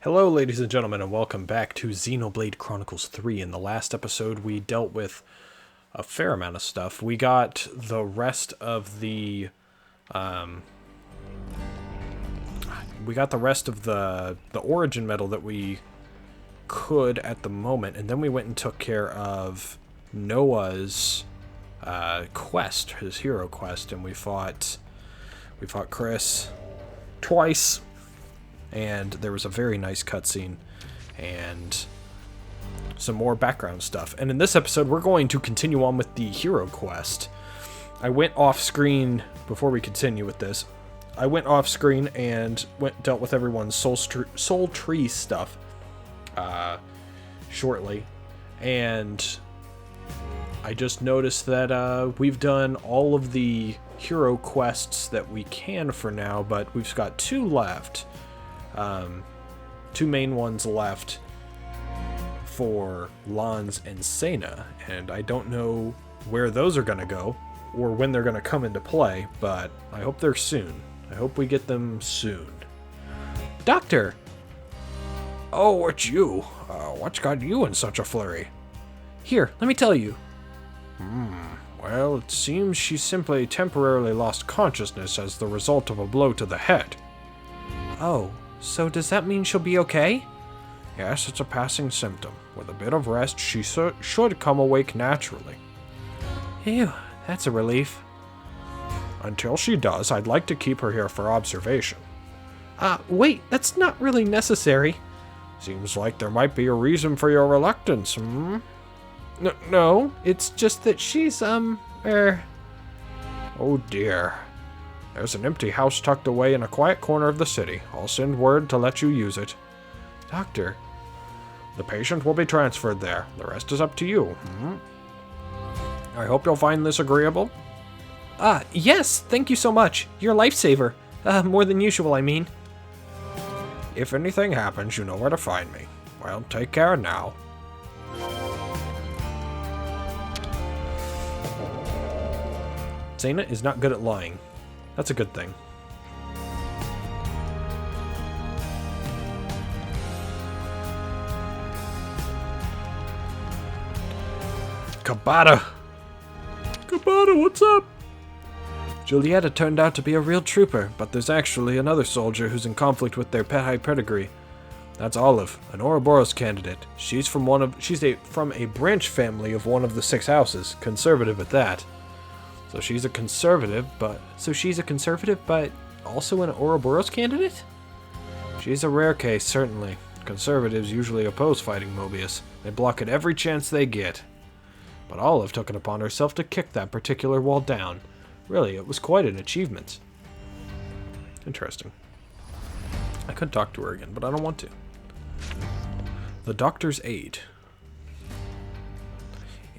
Hello, ladies and gentlemen, and welcome back to Xenoblade Chronicles 3. In the last episode, we dealt with a fair amount of stuff. We got the rest of the, origin medal that we could at the moment, and then we went and took care of Noah's quest, his hero quest, and we fought Chris twice. And there was a very nice cutscene and some more background stuff. And in this episode, we're going to continue on with the hero quest. I went off screen before we continue with this. I went off screen and dealt with everyone's soul tree stuff shortly. And I just noticed that we've done all of the hero quests that we can for now, but we've got two left. Two main ones left for Lons and Sena, and I don't know where those are going to go or when they're going to come into play, but I hope they're soon. I hope we get them soon. Doctor! Oh, it's you. What's got you in such a flurry? Here, let me tell you. Well, it seems she simply temporarily lost consciousness as the result of a blow to the head. Oh. So does that mean she'll be okay? Yes, it's a passing symptom. With a bit of rest, she should come awake naturally. Phew, that's a relief. Until she does, I'd like to keep her here for observation. Wait, that's not really necessary. Seems like there might be a reason for your reluctance, No, it's just that she's, Oh dear. There's an empty house tucked away in a quiet corner of the city. I'll send word to let you use it. Doctor. The patient will be transferred there. The rest is up to you. I hope you'll find this agreeable. Yes, thank you so much. You're a lifesaver. More than usual, I mean. If anything happens, you know where to find me. Well, take care now. Sena is not good at lying. That's a good thing. Kabata! Kabata, what's up? Julieta turned out to be a real trooper, but there's actually another soldier who's in conflict with their high pedigree. That's Olive, an Ouroboros candidate. She's from a branch family of one of the 6 houses, conservative at that. So she's a conservative, but also an Ouroboros candidate? She's a rare case, certainly. Conservatives usually oppose fighting Mobius. They block at every chance they get. But Olive took it upon herself to kick that particular wall down. Really, it was quite an achievement. Interesting. I could talk to her again, but I don't want to. The doctor's aide.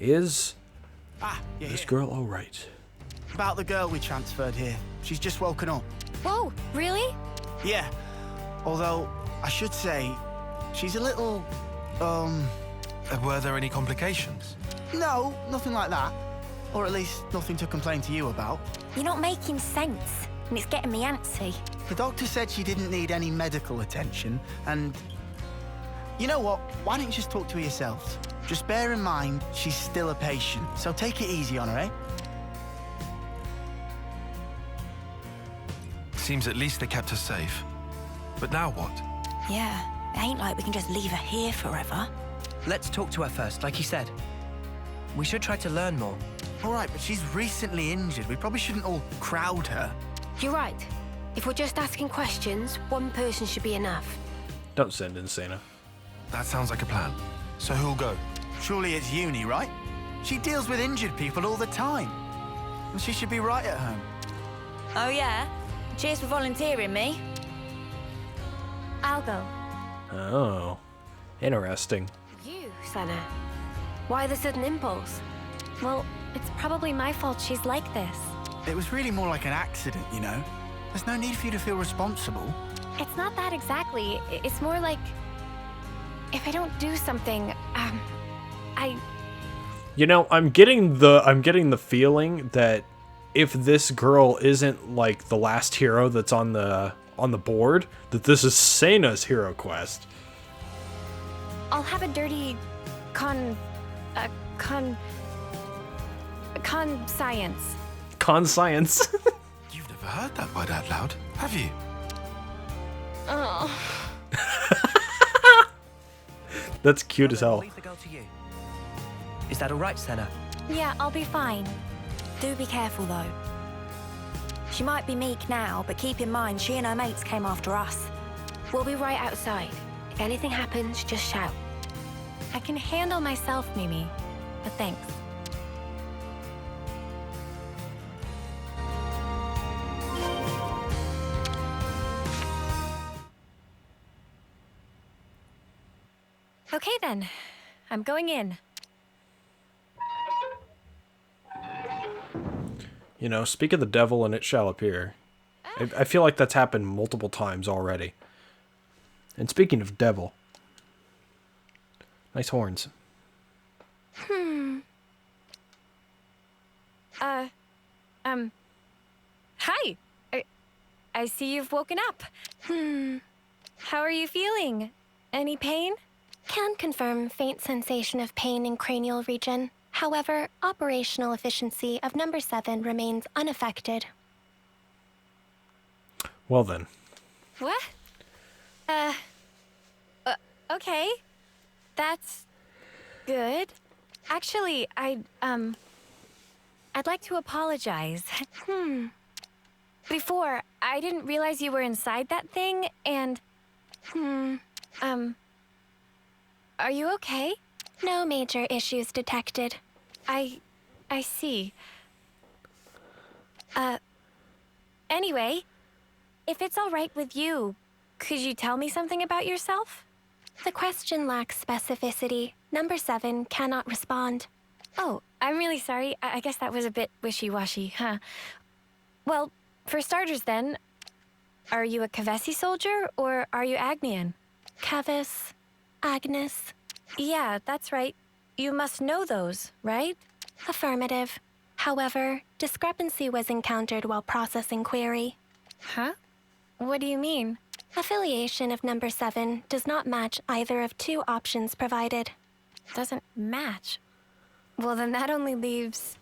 Is this girl alright? About the girl we transferred here. She's just woken up. Whoa, really? Yeah. Although, I should say, she's a little, Were there any complications? No, nothing like that. Or at least nothing to complain to you about. You're not making sense, and it's getting me antsy. The doctor said she didn't need any medical attention, and... You know what? Why don't you just talk to her yourselves? Just bear in mind, she's still a patient, so take it easy on her, eh? Seems at least they kept her safe. But now what? Yeah, it ain't like we can just leave her here forever. Let's talk to her first, like you said. We should try to learn more. All right, but she's recently injured. We probably shouldn't all crowd her. You're right. If we're just asking questions, one person should be enough. Don't send in Sena. That sounds like a plan. So who'll go? Surely it's Uni, right? She deals with injured people all the time. And she should be right at home. Oh yeah? Cheers for volunteering me. I'll go. Oh. Interesting. You, Sena. Why the sudden impulse? Well, it's probably my fault she's like this. It was really more like an accident, you know? There's no need for you to feel responsible. It's not that exactly. It's more like... if I don't do something, You know, I'm getting the feeling that if this girl isn't like the last hero that's on the on the board that this is Sena's hero quest. I'll have a dirty science. Con science. You've never heard that word out loud, have you? Oh. That's cute as I'll hell. leave the girl to you. Is that all right, Sena? Yeah, I'll be fine. Do be careful, though. She might be meek now, but keep in mind she and her mates came after us. We'll be right outside. If anything happens, just shout. I can handle myself, Mimi. But thanks. Okay then. I'm going in. You know, speak of the devil and it shall appear. I feel like that's happened multiple times already. And speaking of devil. Nice horns. Hi. I see you've woken up. How are you feeling? Any pain? Can confirm faint sensation of pain in cranial region. However, operational efficiency of number 7 remains unaffected. Well then. What? Okay. That's good. Actually, I'd like to apologize. Before, I didn't realize you were inside that thing, and... Are you okay? No major issues detected. I see. Anyway, if it's all right with you, could you tell me something about yourself? The question lacks specificity. Number 7 cannot respond. Oh, I'm really sorry. I guess that was a bit wishy-washy, huh? Well, for starters then, are you a Kavesi soldier or are you Agnian? Kavis, Agnes. Yeah, that's right. You must know those, right? Affirmative. However, discrepancy was encountered while processing query. Huh? What do you mean? Affiliation of number 7 does not match either of 2 options provided. Doesn't match? Well, then that only leaves...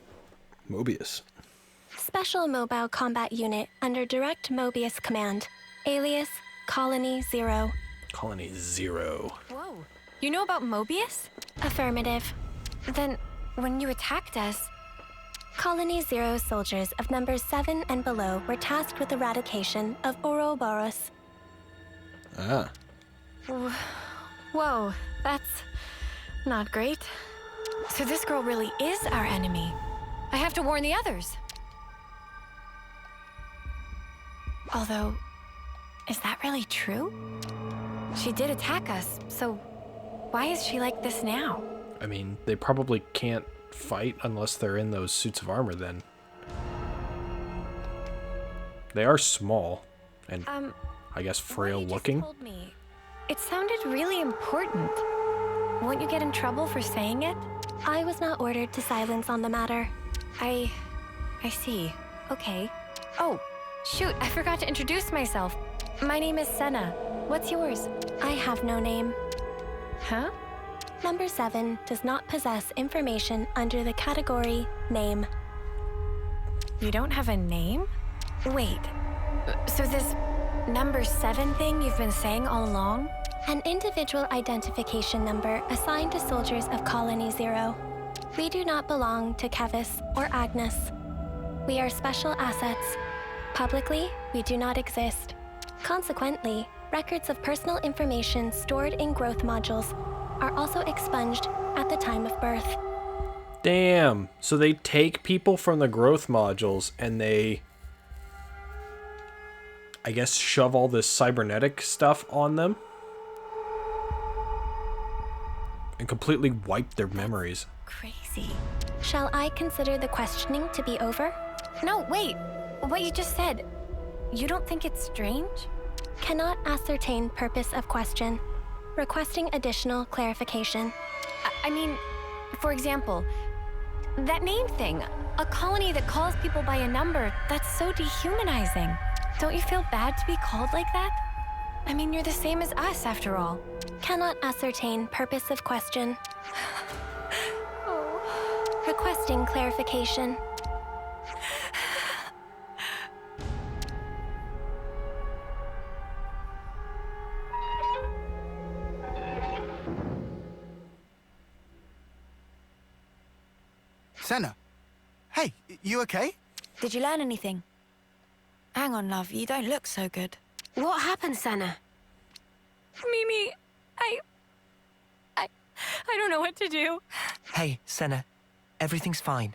Mobius. Special Mobile Combat Unit under Direct Mobius Command. Alias, Colony 0. Colony 0. Whoa. You know about Mobius? Affirmative. Then, when you attacked us... Colony 0 soldiers of numbers 7 and below were tasked with eradication of Ouroboros. Ah. Whoa, that's not great. So this girl really is our enemy. I have to warn the others. Although, is that really true? She did attack us, so why is she like this now? I mean, they probably can't fight unless they're in those suits of armor then. They are small and I guess frail looking. Told me, it sounded really important. Won't you get in trouble for saying it? I was not ordered to silence on the matter. I see. Okay. Oh, shoot, I forgot to introduce myself. My name is Sena. What's yours? I have no name. Huh? Number 7 does not possess information under the category name. You don't have a name? Wait, so this number 7 thing you've been saying all along? An individual identification number assigned to soldiers of Colony 0. We do not belong to Kevis or Agnes. We are special assets. Publicly, we do not exist. Consequently, records of personal information stored in growth modules are also expunged at the time of birth. Damn. So they take people from the growth modules and they, I guess, shove all this cybernetic stuff on them and completely wipe their memories. Crazy. Shall I consider the questioning to be over? No, wait. What you just said, you don't think it's strange? Cannot ascertain purpose of question. Requesting additional clarification. I mean, for example, that name thing. A colony that calls people by a number, that's so dehumanizing. Don't you feel bad to be called like that? I mean, you're the same as us, after all. Cannot ascertain purpose of question. Requesting clarification. Sena. Hey, you okay? Did you learn anything? Hang on, love, you don't look so good. What happened, Sena? Mimi, I don't know what to do. Hey, Sena. Everything's fine.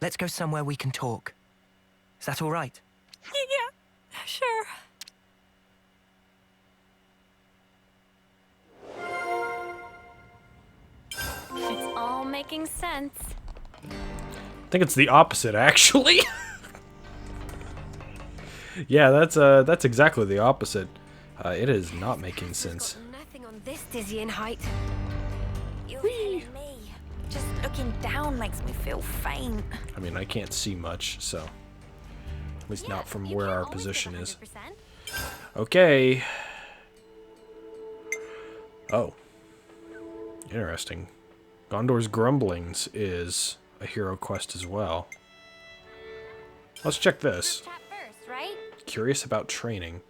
Let's go somewhere we can talk. Is that all right? Yeah, sure. It's all making sense. I think it's the opposite, actually. Yeah, that's exactly the opposite. It is not making sense. Nothing on this dizzying height. You're telling me. Just looking down makes me feel faint. I mean, I can't see much, so at least not from You where can't our always position get is. 100%. Okay. Oh. Interesting. Gondor's Grumblings is a hero quest as well. Let's check this. Chat first, right? Curious about training.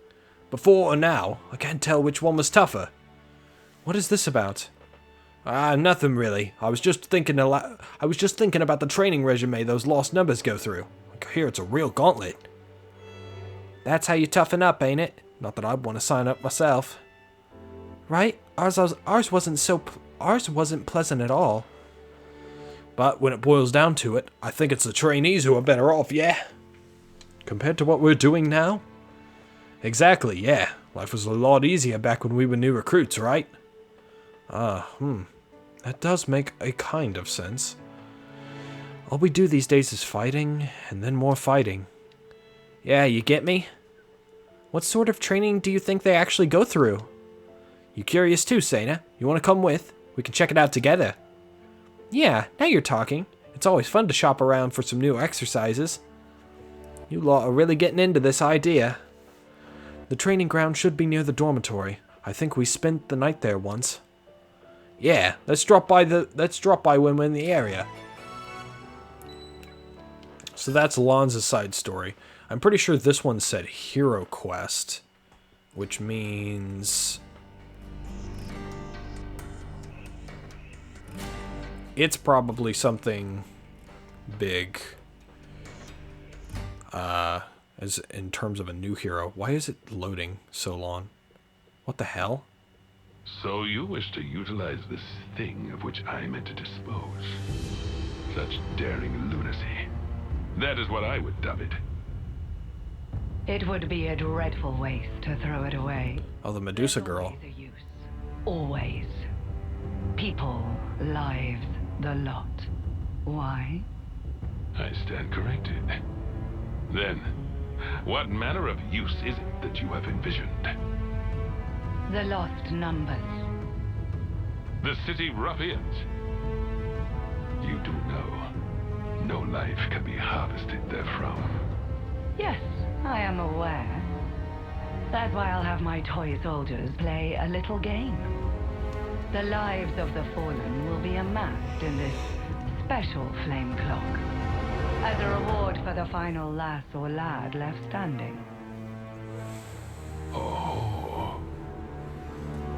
Before or now, I can't tell which one was tougher. What is this about? Nothing really. I was just thinking about the training resume those lost numbers go through. I hear it's a real gauntlet. That's how you toughen up, ain't it? Not that I'd want to sign up myself. Right? Ours wasn't pleasant at all. But when it boils down to it, I think it's the trainees who are better off, yeah? Compared to what we're doing now? Exactly, yeah. Life was a lot easier back when we were new recruits, right? That does make a kind of sense. All we do these days is fighting, and then more fighting. Yeah, you get me? What sort of training do you think they actually go through? You curious too, Sena? You want to come with? We can check it out together. Yeah, now you're talking. It's always fun to shop around for some new exercises. You lot are really getting into this idea. The training ground should be near the dormitory. I think we spent the night there once. Yeah, let's drop by when we're in the area. So that's Lanza's side story. I'm pretty sure this one said Hero Quest, which means it's probably something big. As in terms of a new hero. Why is it loading so long? What the hell? So you wish to utilize this thing of which I meant to dispose. Such daring lunacy. That is what I would dub it. It would be a dreadful waste to throw it away. Oh, the Medusa There's girl. always a use. Always. People, lives, the lot. Why? I stand corrected. Then, what manner of use is it that you have envisioned? The lost numbers. The city ruffians. You do know, no life can be harvested therefrom. Yes, I am aware. That's why I'll have my toy soldiers play a little game. The lives of the fallen will be amassed in this special flame clock, as a reward for the final lass or lad left standing. Oh.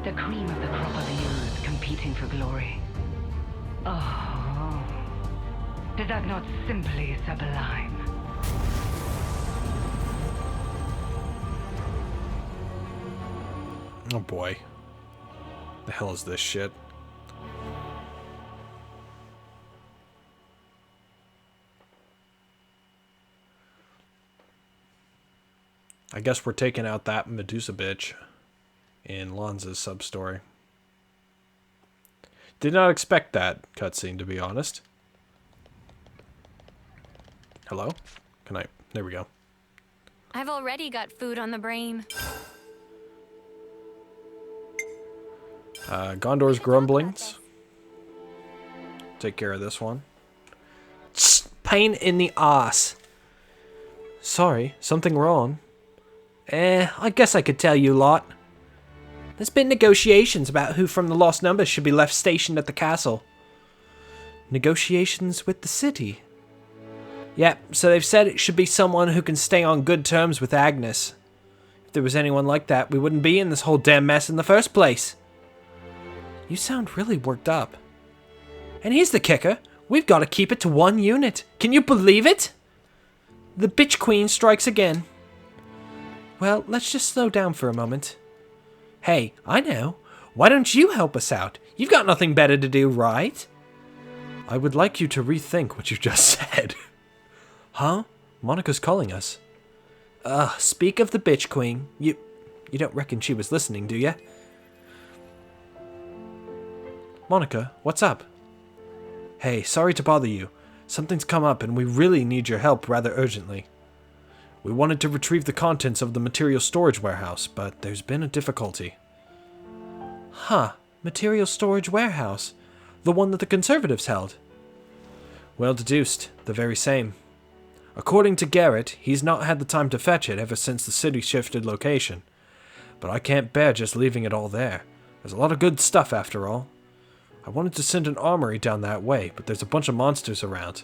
The cream of the crop of the youth competing for glory. Oh, is that not simply sublime? Oh boy. The hell is this shit? I guess we're taking out that Medusa bitch in Lanza's sub-story. Did not expect that cutscene, to be honest. Hello? Can I... There we go. I've already got food on the brain. Gondor's Grumblings. Take care of this one. Pain in the ass. Sorry, something wrong? I guess I could tell you a lot. There's been negotiations about who from the Lost Numbers should be left stationed at the castle. Negotiations with the city? Yep, so they've said it should be someone who can stay on good terms with Agnes. If there was anyone like that, we wouldn't be in this whole damn mess in the first place. You sound really worked up. And here's the kicker. We've got to keep it to 1 unit. Can you believe it? The bitch queen strikes again. Well, let's just slow down for a moment. Hey, I know. Why don't you help us out? You've got nothing better to do, right? I would like you to rethink what you just said. Huh? Monica's calling us. Speak of the bitch queen. You don't reckon she was listening, do ya? Monica, what's up? Hey, sorry to bother you. Something's come up and we really need your help rather urgently. We wanted to retrieve the contents of the material storage warehouse, but there's been a difficulty. Huh, material storage warehouse? The one that the Conservatives held? Well deduced, the very same. According to Garrett, he's not had the time to fetch it ever since the city shifted location. But I can't bear just leaving it all there. There's a lot of good stuff after all. I wanted to send an armory down that way, but there's a bunch of monsters around.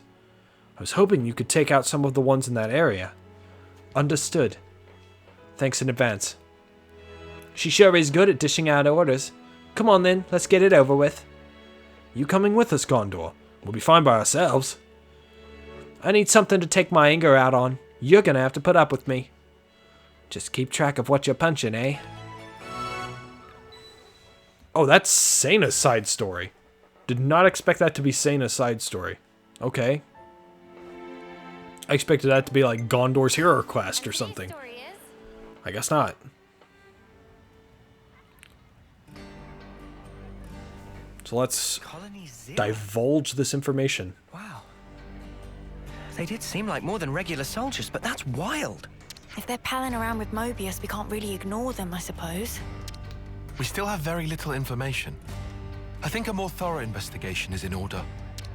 I was hoping you could take out some of the ones in that area. Understood. Thanks in advance. She sure is good at dishing out orders. Come on then, let's get it over with. You coming with us, Gondor? We'll be fine by ourselves. I need something to take my anger out on. You're gonna have to put up with me. Just keep track of what you're punching, eh? Oh, that's Sena's side story. Did not expect that to be Sena's side story. Okay. I expected that to be like Gondor's hero quest or something. I guess not. So let's divulge this information. Wow. They did seem like more than regular soldiers, but that's wild. If they're palling around with Mobius, we can't really ignore them, I suppose. We still have very little information. I think a more thorough investigation is in order.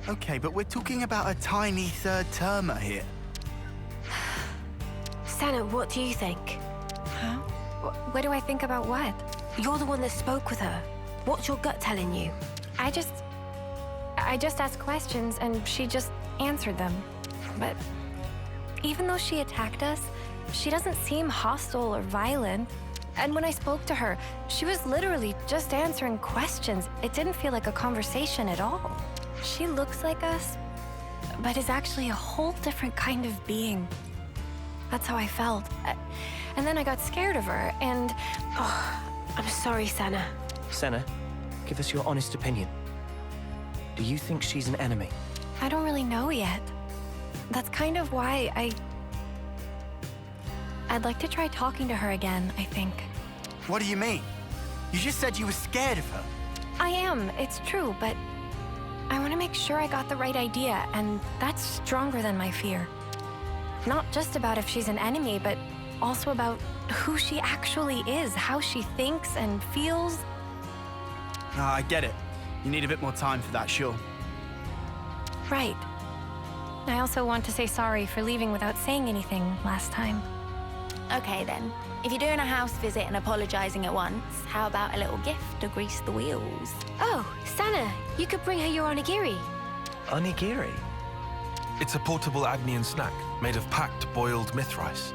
Okay, but we're talking about a tiny third-termer here. Sena, what do you think? Huh? What do I think about what? You're the one that spoke with her. What's your gut telling you? I just asked questions and she just answered them. But even though she attacked us, she doesn't seem hostile or violent. And when I spoke to her, she was literally just answering questions. It didn't feel like a conversation at all. She looks like us, but is actually a whole different kind of being. That's how I felt. And then I got scared of her, and... Oh, I'm sorry, Sena. Sena, give us your honest opinion. Do you think she's an enemy? I don't really know yet. That's kind of why I'd like to try talking to her again, I think. What do you mean? You just said you were scared of her. I am, it's true, but I want to make sure I got the right idea, and that's stronger than my fear. Not just about if she's an enemy, but also about who she actually is, how she thinks and feels. I get it. You need a bit more time for that, sure. Right. I also want to say sorry for leaving without saying anything last time. Okay then. If you're doing a house visit and apologizing at once, how about a little gift to grease the wheels? Oh, Sena, you could bring her your onigiri. Onigiri? It's a portable Agnian snack made of packed boiled myth rice.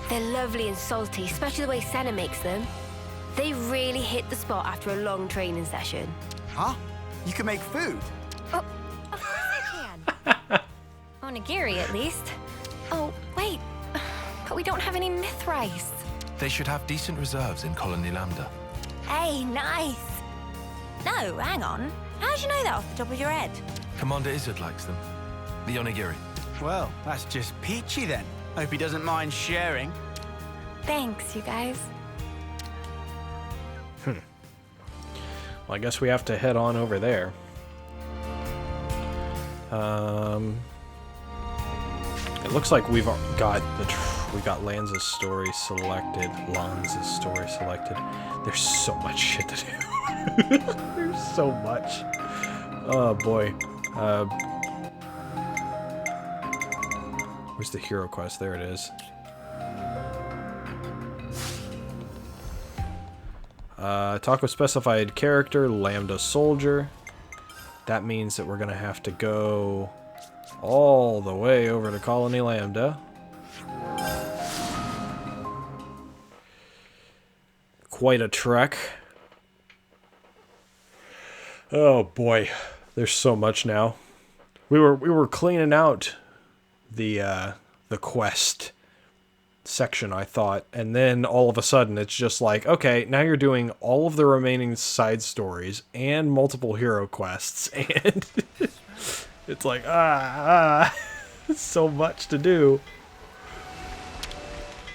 They're lovely and salty, especially the way Sena makes them. They really hit the spot after a long training session. Huh? You can make food? Oh, of course I can. Onigiri, at least. Oh, wait. But we don't have any myth rice. They should have decent reserves in Colony Lambda. Hey, nice. No, hang on. How'd you know that off the top of your head? Commander Izzard likes them. The onigiri. Well, that's just peachy then. Hope he doesn't mind sharing. Thanks, you guys. Well, I guess we have to head on over there. It looks like we've got Lanza's story selected. There's so much shit to do. There's so much. Oh boy. Where's the hero quest? There it is. Talk with specified character, Lambda Soldier. That means that we're gonna have to go all the way over to Colony Lambda. Quite a trek. Oh boy, there's so much now. We were cleaning out the quest section, I thought, and then all of a sudden it's just like, okay, now you're doing all of the remaining side stories and multiple hero quests, and it's like so much to do.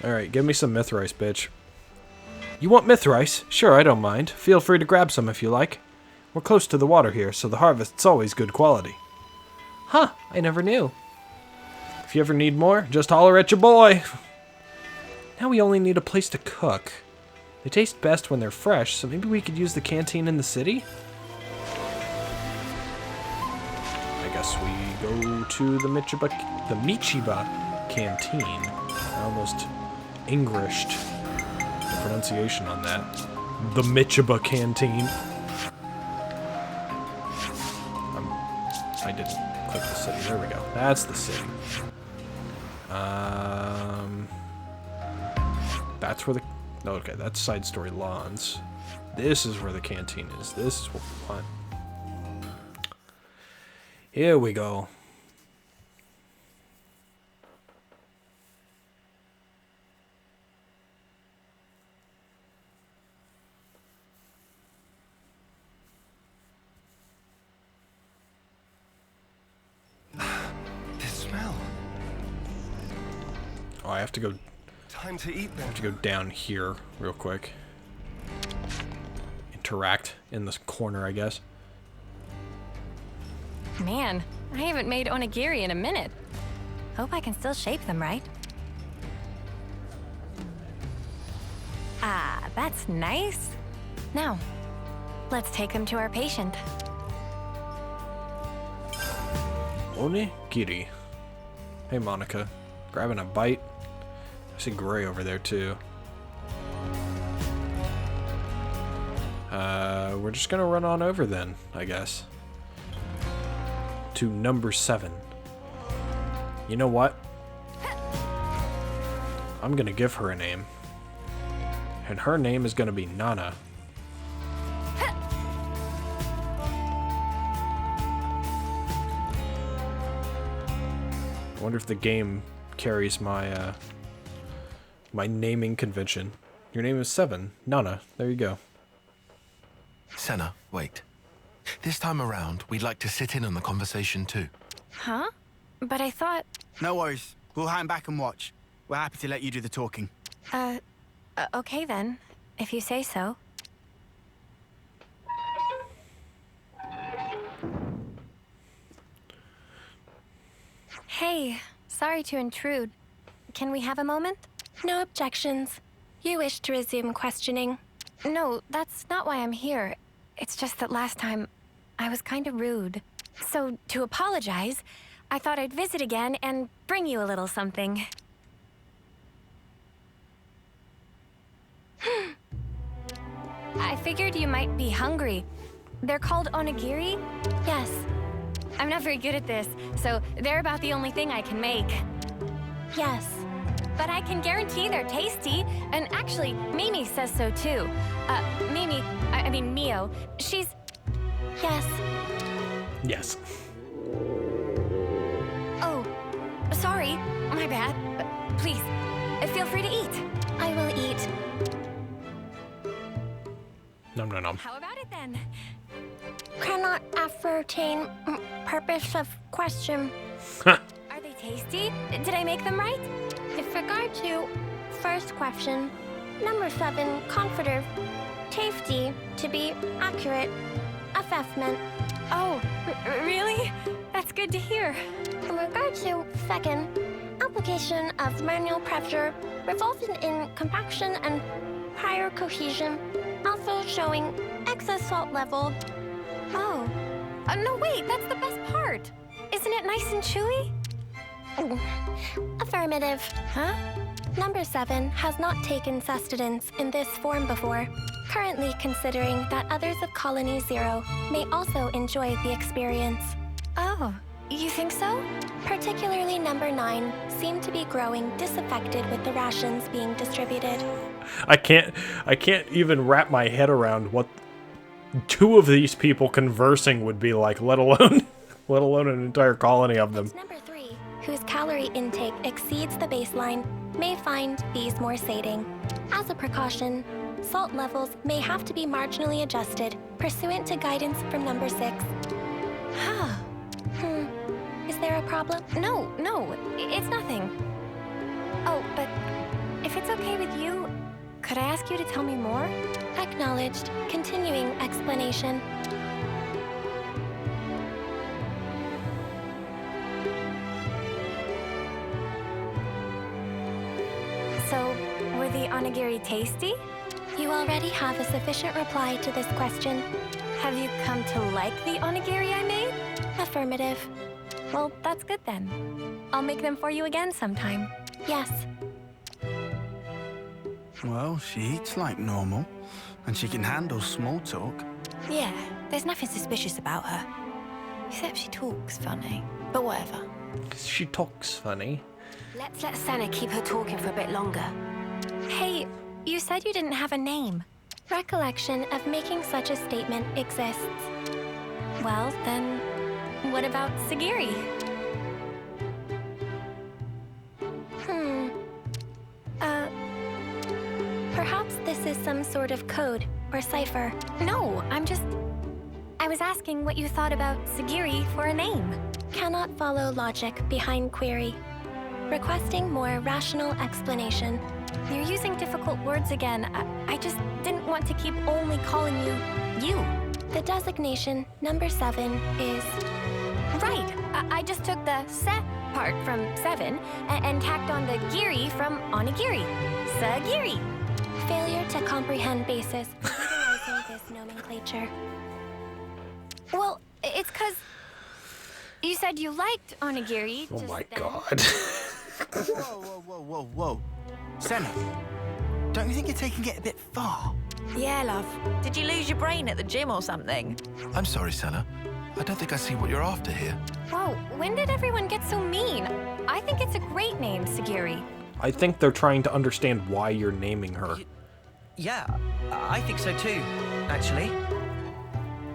Alright, give me some myth rice, bitch. You want myth rice? Sure, I don't mind. Feel free to grab some if you like. We're close to the water here, so the harvest's always good quality. Huh, I never knew. If you ever need more, just holler at your boy. Now we only need a place to cook. They taste best when they're fresh, so maybe we could use the canteen in the city? I guess we go to the Michiba canteen. I almost Englished the pronunciation on that. The Michiba canteen. I didn't click the city. There we go. That's the city. That's where the... No, okay, that's side story lawns. This is where the canteen is. This is what we want. Here we go. This smell. Oh, I have to go... Time to eat I then. have to go down here real quick. Interact in this corner, I guess. Man, I haven't made onigiri in a minute. Hope I can still shape them right. Ah, that's nice. Now, let's take them to our patient. Onigiri. Hey, Monica. Grabbing a bite? I see Gray over there, too. We're just gonna run on over then, I guess. To number 7. You know what? I'm gonna give her a name. And her name is gonna be Nana. I wonder if the game carries my, my naming convention. Your name is 7. Nana. There you go. Sena, wait. This time around, we'd like to sit in on the conversation too. Huh? But I thought... No worries. We'll hang back and watch. We're happy to let you do the talking. Okay then, if you say so. Hey, sorry to intrude. Can we have a moment? No objections. You wish to resume questioning? No, that's not why I'm here. It's just that last time, I was kind of rude. So, to apologize, I thought I'd visit again and bring you a little something. I figured you might be hungry. They're called onigiri? Yes. I'm not very good at this, so they're about the only thing I can make. Yes. But I can guarantee they're tasty, and actually, Mimi says so too. I mean Mio, she's... Yes. Yes. Oh, sorry, my bad. Please, feel free to eat. I will eat. Nom nom nom. How about it then? Cannot ascertain purpose of question. Are they tasty? Did I make them right? With regard to first question, number 7, comforter, tasty, to be accurate, assessment. Oh, really? That's good to hear. In regard to second, application of manual pressure resulting in compaction and prior cohesion, also showing excess salt level. Oh. No, wait, that's the best part. Isn't it nice and chewy? Affirmative. Huh? Number 7 has not taken sustenance in this form before, currently considering that others of Colony 0 may also enjoy the experience. Oh, you think so? Particularly number 9 seem to be growing disaffected with the rations being distributed. I can't even wrap my head around what 2 of these people conversing would be like, let alone an entire colony of them. Number 3, whose calorie intake exceeds the baseline, may find these more sating. As a precaution, salt levels may have to be marginally adjusted pursuant to guidance from number 6. Huh. Is there a problem? No, it's nothing. Oh, but if it's okay with you, could I ask you to tell me more? Acknowledged. Continuing explanation. So, were the onigiri tasty? You already have a sufficient reply to this question. Have you come to like the onigiri I made? Affirmative. Well, that's good then. I'll make them for you again sometime. Yes. Well, she eats like normal, and she can handle small talk. Yeah, there's nothing suspicious about her. Except she talks funny. But whatever. She talks funny. Let's let Sena keep her talking for a bit longer. Hey, you said you didn't have a name. Recollection of making such a statement exists. Well, then, what about SEGIRI? Perhaps this is some sort of code or cipher. No, I was asking what you thought about SEGIRI for a name. Cannot follow logic behind query. Requesting more rational explanation. You're using difficult words again. I just didn't want to keep only calling you, you. The designation, number 7, is... Right. I just took the se part from 7 and tacked on the giri from onigiri. SEGIRI. Failure to comprehend basis for utilizing this nomenclature. Well, it's because you said you liked onigiri. Oh my god. Whoa. Sena, don't you think you're taking it a bit far? Yeah, love. Did you lose your brain at the gym or something? I'm sorry, Sena. I don't think I see what you're after here. Whoa, when did everyone get so mean? I think it's a great name, SEGIRI. I think they're trying to understand why you're naming her. Yeah, I think so too, actually.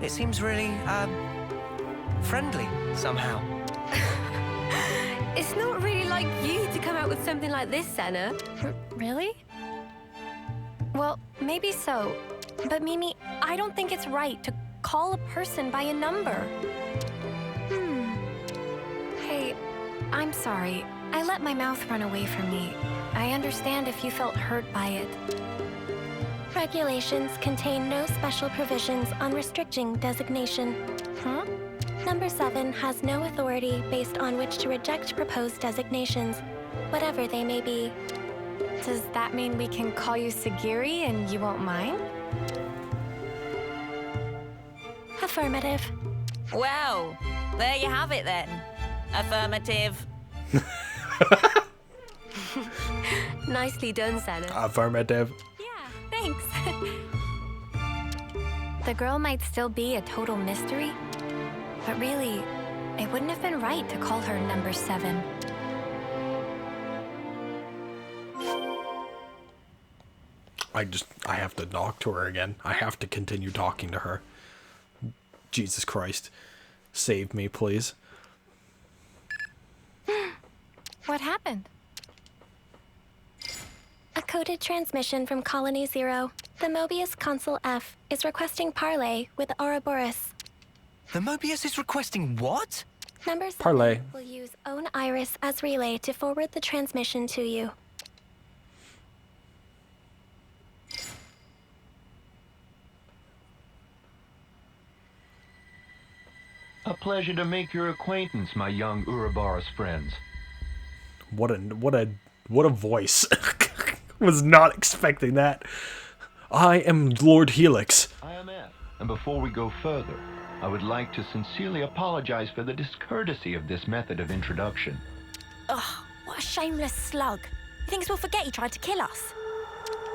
It seems really, friendly, somehow. It's not really like you to come out with something like this, Sena. Really? Well, maybe so. But Mimi, I don't think it's right to call a person by a number. Hey, I'm sorry. I let my mouth run away from me. I understand if you felt hurt by it. Regulations contain no special provisions on restricting designation. Huh? Number 7 has no authority based on which to reject proposed designations, whatever they may be. Does that mean we can call you SEGIRI and you won't mind? Affirmative. Well, there you have it then. Affirmative. Nicely done, Sena. Affirmative. Yeah, thanks. The girl might still be a total mystery, but really, it wouldn't have been right to call her number 7. I have to talk to her again. I have to continue talking to her. Jesus Christ. Save me, please. What happened? A coded transmission from Colony 0. The Mobius Consul F is requesting parley with Ouroboros. The Mobius is requesting what? Number 7 Parley. will use own iris as relay to forward the transmission to you. A pleasure to make your acquaintance, my young Ouroboros friends. What a voice. Was not expecting that. I am Lord Helix. I am F, and before we go further, I would like to sincerely apologize for the discourtesy of this method of introduction. Ugh, what a shameless slug. He thinks we'll forget he tried to kill us.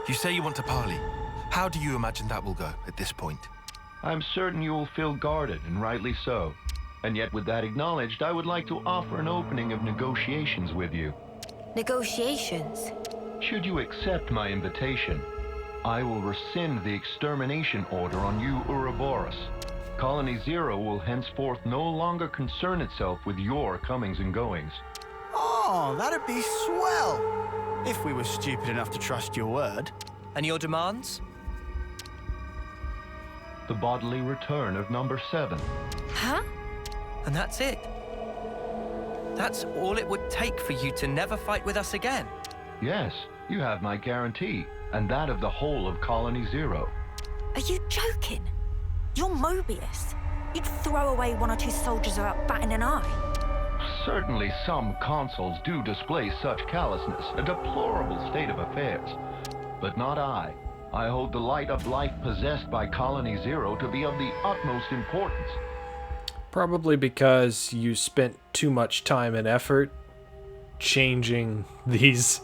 You say you want to parley. How do you imagine that will go at this point? I'm certain you will feel guarded, and rightly so. And yet, with that acknowledged, I would like to offer an opening of negotiations with you. Negotiations? Should you accept my invitation, I will rescind the extermination order on you Ouroboros. Colony Zero will henceforth no longer concern itself with your comings and goings. Oh, that'd be swell! If we were stupid enough to trust your word. And your demands? The bodily return of number 7. Huh? And that's it? That's all it would take for you to never fight with us again? Yes, you have my guarantee, and that of the whole of Colony Zero. Are you joking? You're Mobius. You'd throw away 1 or 2 soldiers without batting an eye. Certainly some consuls do display such callousness, a deplorable state of affairs. But not I. I hold the light of life possessed by Colony Zero to be of the utmost importance. Probably because you spent too much time and effort changing these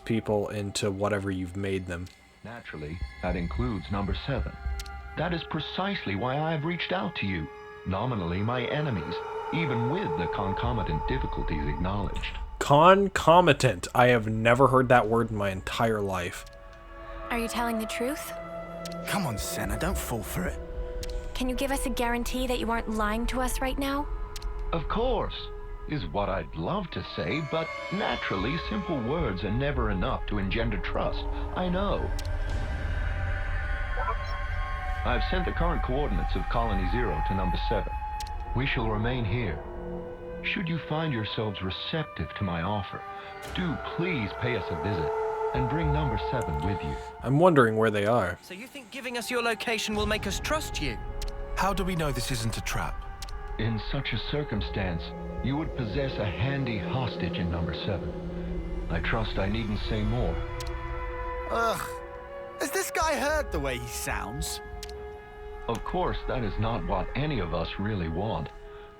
people into whatever you've made them. Naturally, that includes number 7. That is precisely why I have reached out to you, nominally my enemies, even with the concomitant difficulties acknowledged. Concomitant. I have never heard that word in my entire life. Are you telling the truth? Come on, Sena, don't fall for it. Can you give us a guarantee that you aren't lying to us right now? Of course, is what I'd love to say, but naturally, simple words are never enough to engender trust. I know. I've sent the current coordinates of Colony Zero to number 7. We shall remain here. Should you find yourselves receptive to my offer, do please pay us a visit and bring number 7 with you. I'm wondering where they are. So you think giving us your location will make us trust you? How do we know this isn't a trap? In such a circumstance, you would possess a handy hostage in number 7. I trust I needn't say more. Ugh. Has this guy heard the way he sounds? Of course, that is not what any of us really want.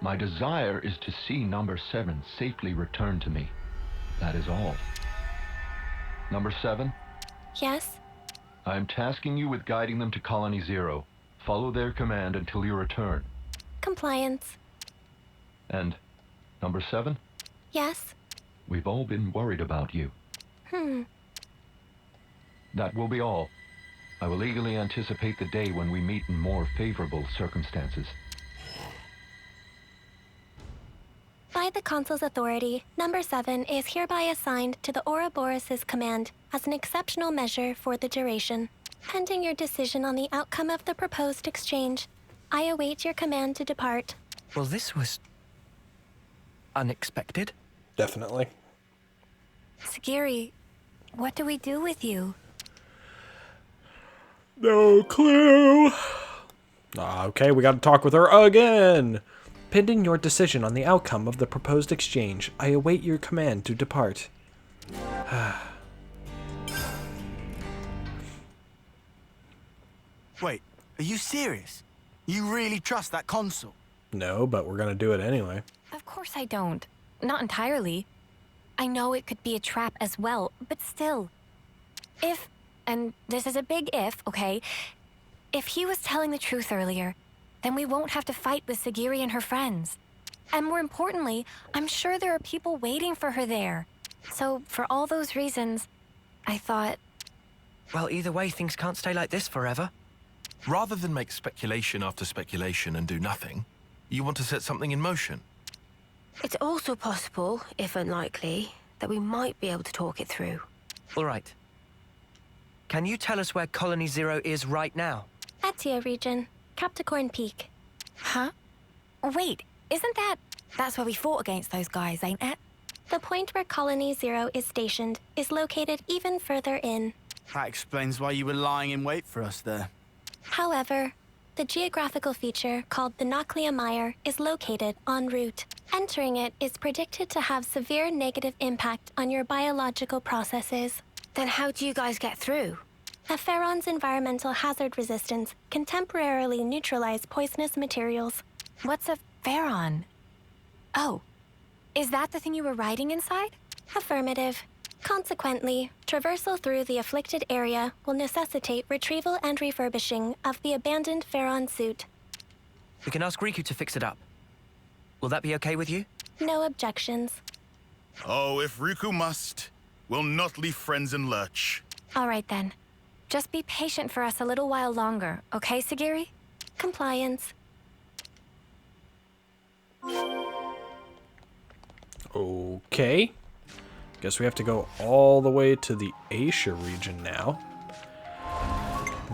My desire is to see number 7 safely returned to me. That is all. Number 7? Yes? I am tasking you with guiding them to Colony Zero. Follow their command until you return. Compliance. And number 7? Yes? We've all been worried about you. That will be all. I will eagerly anticipate the day when we meet in more favorable circumstances. By the Consul's authority, number 7 is hereby assigned to the Ouroboros' command as an exceptional measure for the duration. Pending your decision on the outcome of the proposed exchange, I await your command to depart. Well, this was unexpected. Definitely. SEGIRI, what do we do with you? No clue. Okay, we gotta talk with her again. Pending your decision on the outcome of the proposed exchange, I await your command to depart. Wait, are you serious? You really trust that consul? No, but we're gonna do it anyway. Of course I don't. Not entirely. I know it could be a trap as well, but still. If, and this is a big if, okay? If he was telling the truth earlier, then we won't have to fight with SEGIRI and her friends. And more importantly, I'm sure there are people waiting for her there. So, for all those reasons, I thought... Well, either way, things can't stay like this forever. Rather than make speculation after speculation and do nothing, you want to set something in motion. It's also possible, if unlikely, that we might be able to talk it through. All right. Can you tell us where Colony Zero is right now? Atia region, Capricorn Peak. Huh? Wait, isn't that... That's where we fought against those guys, ain't it? The point where Colony Zero is stationed is located even further in. That explains why you were lying in wait for us there. However, the geographical feature called the Noclia Mire is located en route. Entering it is predicted to have severe negative impact on your biological processes. Then how do you guys get through? A Pharaon's environmental hazard resistance can temporarily neutralize poisonous materials. What's a Pharaon? Oh, Is that the thing you were riding inside? Affirmative. Consequently, traversal through the afflicted area will necessitate retrieval and refurbishing of the abandoned Pharaon suit. We can ask Riku to fix it up. Will that be okay with you? No objections. Oh, if Riku must, we'll not leave friends in lurch. All right then. Just be patient for us a little while longer, okay, SEGIRI? Compliance. Okay. Guess we have to go all the way to the Asia region now.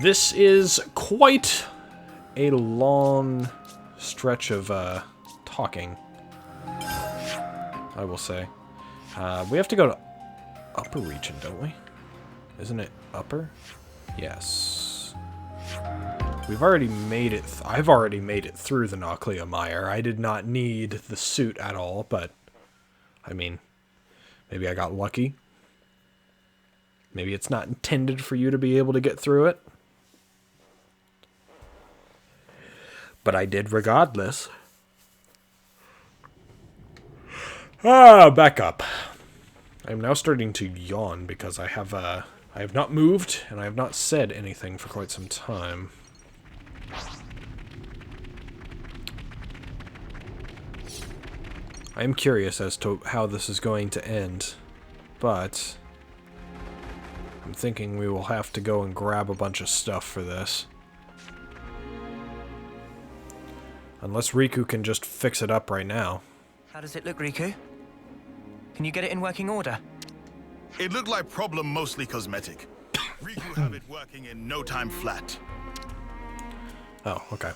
This is quite a long stretch of talking, I will say. We have to go to upper region, don't we? Isn't it upper? Yes. We've already made it. I've already made it through the Nauclea Mire. I did not need the suit at all, but I mean, maybe I got lucky. Maybe it's not intended for you to be able to get through it. But I did regardless. Back up. I'm now starting to yawn because I have not moved and I have not said anything for quite some time. I am curious as to how this is going to end, but I'm thinking we will have to go and grab a bunch of stuff for this. Unless Riku can just fix it up right now. How does it look, Riku? Can you get it in working order? It looked like problem mostly cosmetic. Riku have it working in no time flat. Oh, okay.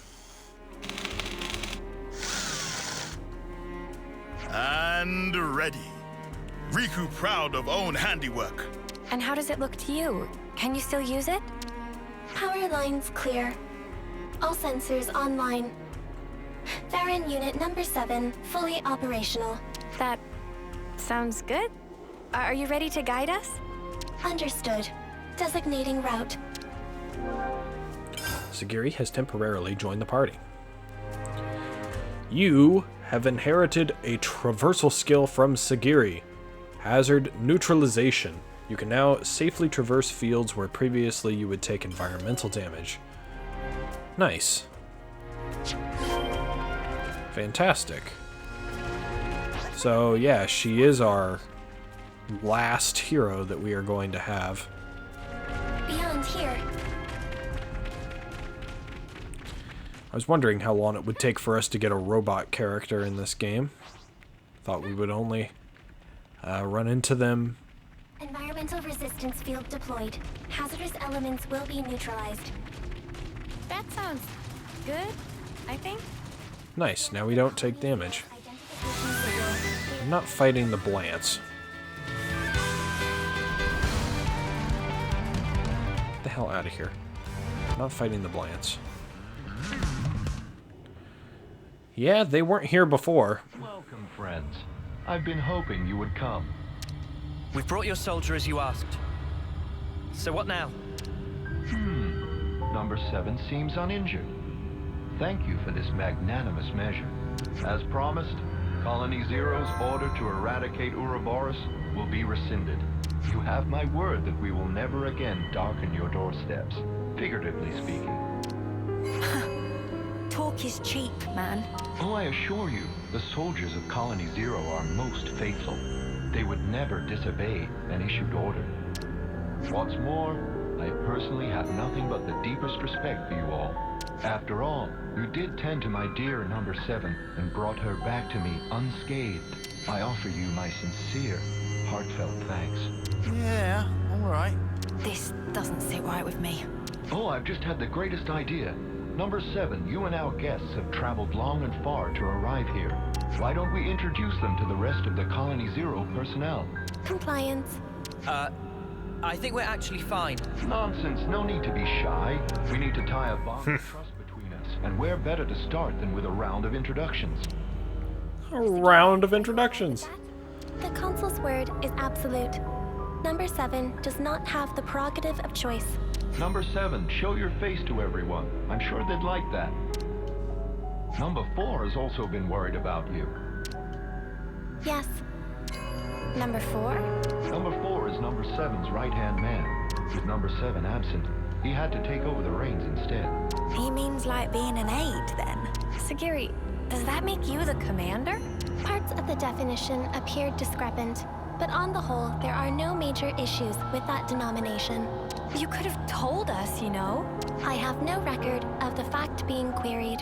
And ready. Riku proud of own handiwork. And how does it look to you? Can you still use it? Power lines clear. All sensors online. Farron unit number 7, fully operational. That sounds good. Are you ready to guide us? Understood. Designating route. SEGIRI has temporarily joined the party. You have inherited a traversal skill from SEGIRI. Hazard neutralization. You can now safely traverse fields where previously you would take environmental damage. Nice. Fantastic. So yeah, she is our last hero that we are going to have. Beyond here. I was wondering how long it would take for us to get a robot character in this game. Thought we would only run into them. Environmental resistance field deployed. Hazardous elements will be neutralized. That sounds good, I think. Nice, now we don't take damage. I'm not fighting the Blants. Get the hell out of here. I'm not fighting the Blants. Yeah, they weren't here before. Welcome, friends. I've been hoping you would come. We've brought your soldier as you asked. So what now? Number 7 seems uninjured. Thank you for this magnanimous measure. As promised, Colony Zero's order to eradicate Ouroboros will be rescinded. You have my word that we will never again darken your doorsteps, figuratively speaking. Talk is cheap, man. Oh, I assure you, the soldiers of Colony Zero are most faithful. They would never disobey an issued order. What's more, I personally have nothing but the deepest respect for you all. After all, you did tend to my dear number 7 and brought her back to me unscathed. I offer you my sincere, heartfelt thanks. Yeah, all right. This doesn't sit right with me. Oh, I've just had the greatest idea. Number 7, you and our guests have traveled long and far to arrive here. Why don't we introduce them to the rest of the Colony Zero personnel? Compliance. I think we're actually fine. Nonsense, no need to be shy. We need to tie a bond of trust between us. And where better to start than with a round of introductions? A round of introductions. The consul's word is absolute. Number 7 does not have the prerogative of choice. Number 7, show your face to everyone. I'm sure they'd like that. Number 4 has also been worried about you. Yes. Number 4? Number 4 is number 7's right-hand man. With number 7 absent, he had to take over the reins instead. He means like being an aide, then. Segiri, does that make you the commander? Parts of the definition appeared discrepant, but on the whole, there are no major issues with that denomination. You could have told us, you know. I have no record of the fact being queried.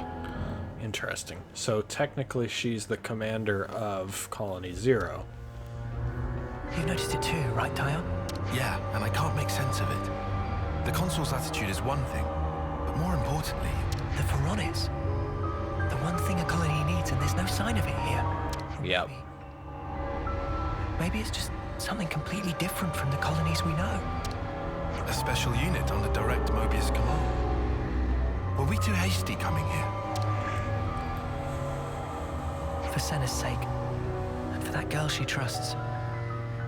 Interesting. So technically she's the commander of Colony Zero. You noticed it too, right, Taya? Yeah, and I can't make sense of it. The consul's attitude is one thing, but more importantly... The Pharaonis. The one thing a colony needs, and there's no sign of it here. Yep. Maybe it's just something completely different from the colonies we know. A special unit on the direct Mobius command. Were we too hasty coming here? For Sena's sake, and for that girl she trusts,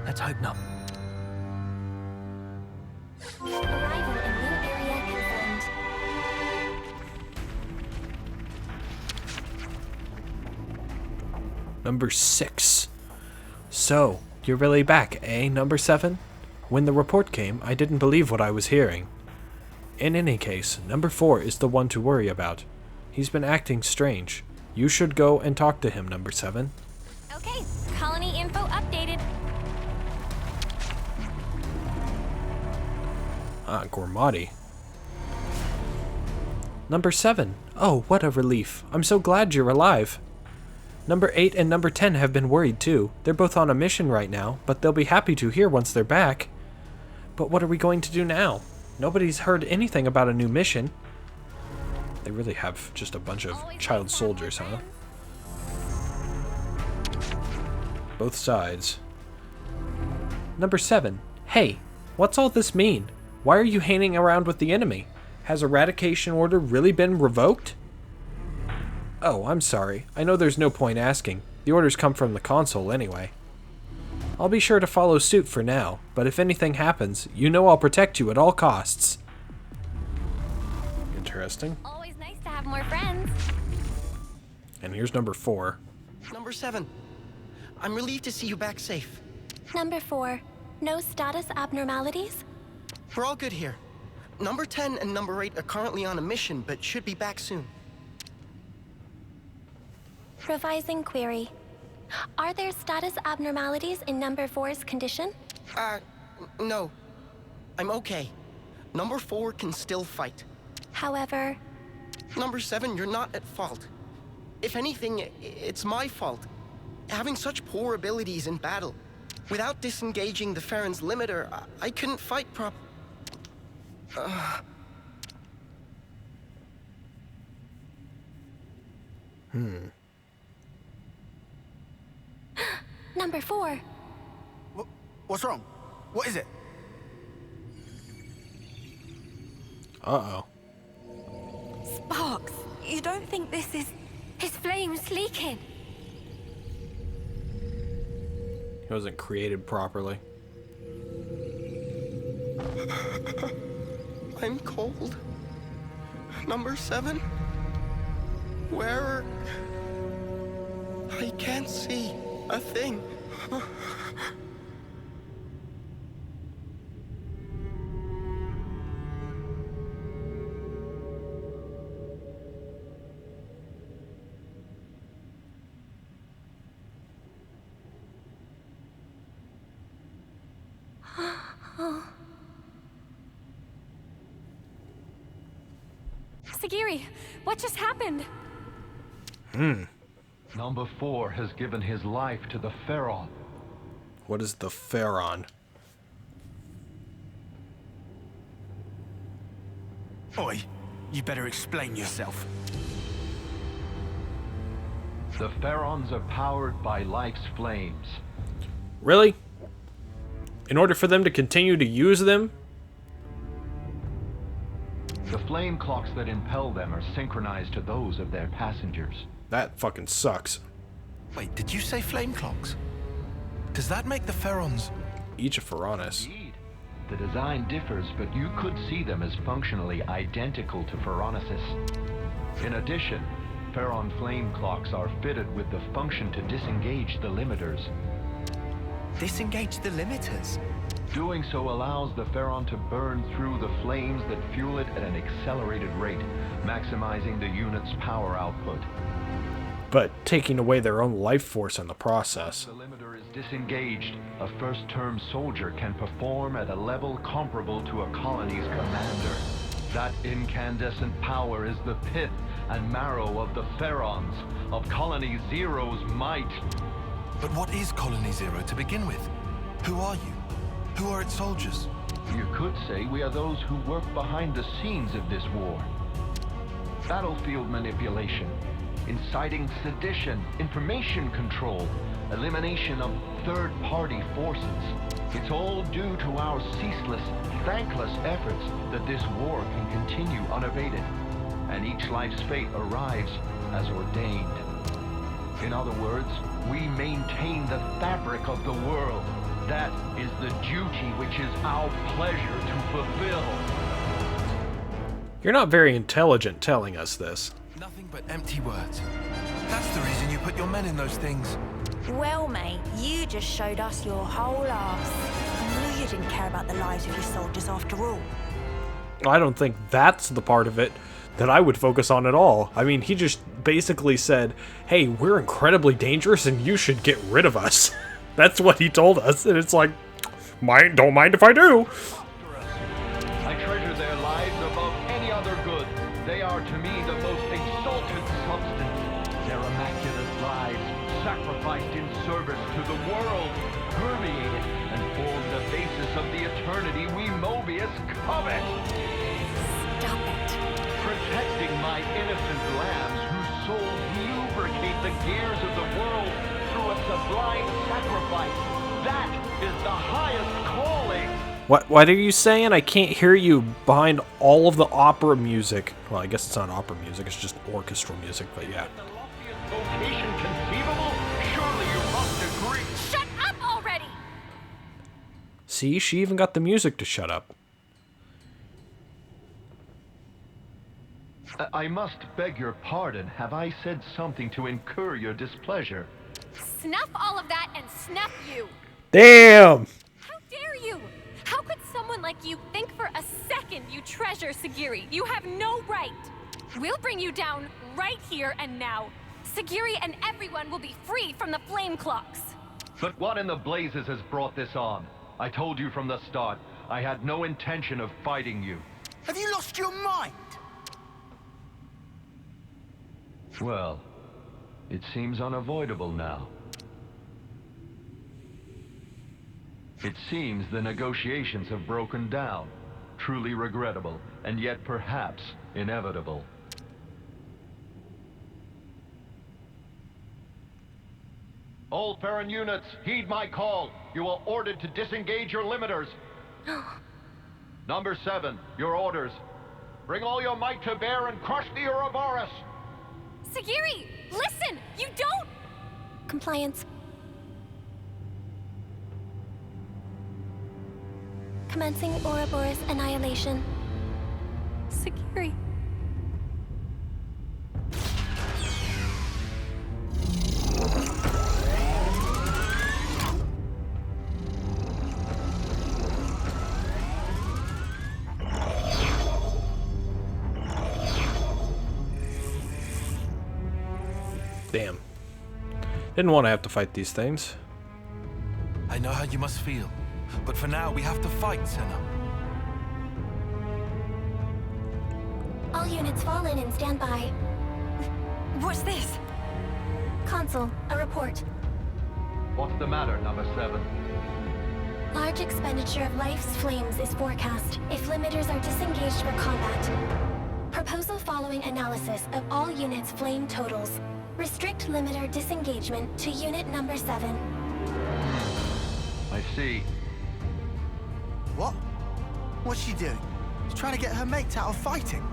let's hope not. Arrival in new area confirmed. Number 6. So, you're really back, eh, number 7? When the report came, I didn't believe what I was hearing. In any case, number 4 is the one to worry about. He's been acting strange. You should go and talk to him, number 7. Okay, colony info updated. Gormati. Number 7. Oh, what a relief. I'm so glad you're alive. Number 8 and number 10 have been worried too. They're both on a mission right now, but they'll be happy to hear once they're back. But what are we going to do now? Nobody's heard anything about a new mission. They really have just a bunch of child soldiers, huh? Both sides. Number 7. Hey, what's all this mean? Why are you hanging around with the enemy? Has eradication order really been revoked? Oh, I'm sorry. I know there's no point asking. The orders come from the console anyway. I'll be sure to follow suit for now, but if anything happens, you know I'll protect you at all costs. Interesting. Always nice to have more friends. And here's number 4. Number 7. I'm relieved to see you back safe. Number 4. No status abnormalities? We're all good here. Number 10 and number 8 are currently on a mission, but should be back soon. Revising query. Are there status abnormalities in number 4's condition? No. I'm okay. Number 4 can still fight. However... Number 7, you're not at fault. If anything, it's my fault. Having such poor abilities in battle. Without disengaging the Farron's limiter, I couldn't fight Number 4. What's wrong? What is it? Uh-oh. Sparks, you don't think this is... His flame's leaking. He wasn't created properly. I'm cold. Number 7? Where... I can't see a thing. Segiri, what just happened? Number 4 has given his life to the Pharaon. What is the Pharaon? Oi, you better explain yourself. The Pharaons are powered by life's flames. Really? In order for them to continue to use them? The flame clocks that impel them are synchronized to those of their passengers. That fucking sucks. Wait, did you say flame clocks? Does that make the Pharaons... Each a Pharaonis. Indeed. The design differs, but you could see them as functionally identical to Pharaonesis. In addition, Pharaon flame clocks are fitted with the function to disengage the limiters. Disengage the limiters? Doing so allows the Pharaon to burn through the flames that fuel it at an accelerated rate, maximizing the unit's power output. But taking away their own life force in the process. Once the limiter is disengaged, a first-term soldier can perform at a level comparable to a colony's commander. That incandescent power is the pith and marrow of the Pharaons, of Colony Zero's might. But what is Colony Zero to begin with? Who are you? Who are its soldiers? You could say we are those who work behind the scenes of this war. Battlefield manipulation, inciting sedition, information control, elimination of third-party forces. It's all due to our ceaseless, thankless efforts that this war can continue unabated, and each life's fate arrives as ordained. In other words, we maintain the fabric of the world. That is the duty which is our pleasure to fulfill. You're not very intelligent telling us this. Nothing but empty words. That's the reason you put your men in those things. Well, mate, you just showed us your whole arse. I knew you didn't care about the lives of your soldiers after all. I don't think that's the part of it that I would focus on at all. I mean, he just basically said, hey, we're incredibly dangerous and you should get rid of us. That's what he told us, and it's like, don't mind if I do. I treasure their lives above any other good. They are to me the most exalted substance. Their immaculate lives, sacrificed in service to the world, permeate it and form the basis of the eternity we Mobius covet. Stop it. Protecting my innocent lambs whose souls lubricate the gears of the world through a sublime sacrifice. That is the highest calling. What are you saying? I can't hear you behind all of the opera music. Well, I guess it's not opera music, it's just orchestral music, but yeah. Vocation conceivable? Surely you must agree. Shut up already! See, she even got the music to shut up. I must beg your pardon. Have I said something to incur your displeasure? Snuff all of that and snuff you! Damn! How dare you! How could someone like you think for a second you treasure SEGIRI? You have no right! We'll bring you down right here and now. SEGIRI and everyone will be free from the flame clocks. But what in the blazes has brought this on? I told you from the start, I had no intention of fighting you. Have you lost your mind? Well, it seems unavoidable now. It seems the negotiations have broken down. Truly regrettable, and yet perhaps inevitable. All Pharaon units, heed my call. You are ordered to disengage your limiters. Number 7, your orders. Bring all your might to bear and crush the Ouroboros. SEGIRI, listen! You don't... Compliance. Commencing Ouroboros annihilation. SEGIRI. Damn. Didn't want to have to fight these things. I know how you must feel, but for now we have to fight, Sena. All units fall in and stand by. What's this? Consul, a report. What's the matter, number 7? Large expenditure of life's flames is forecast if limiters are disengaged for combat. Proposal following analysis of all units' flame totals. Restrict limiter disengagement to unit number 7. I see. What? What's she doing? She's trying to get her mates out of fighting.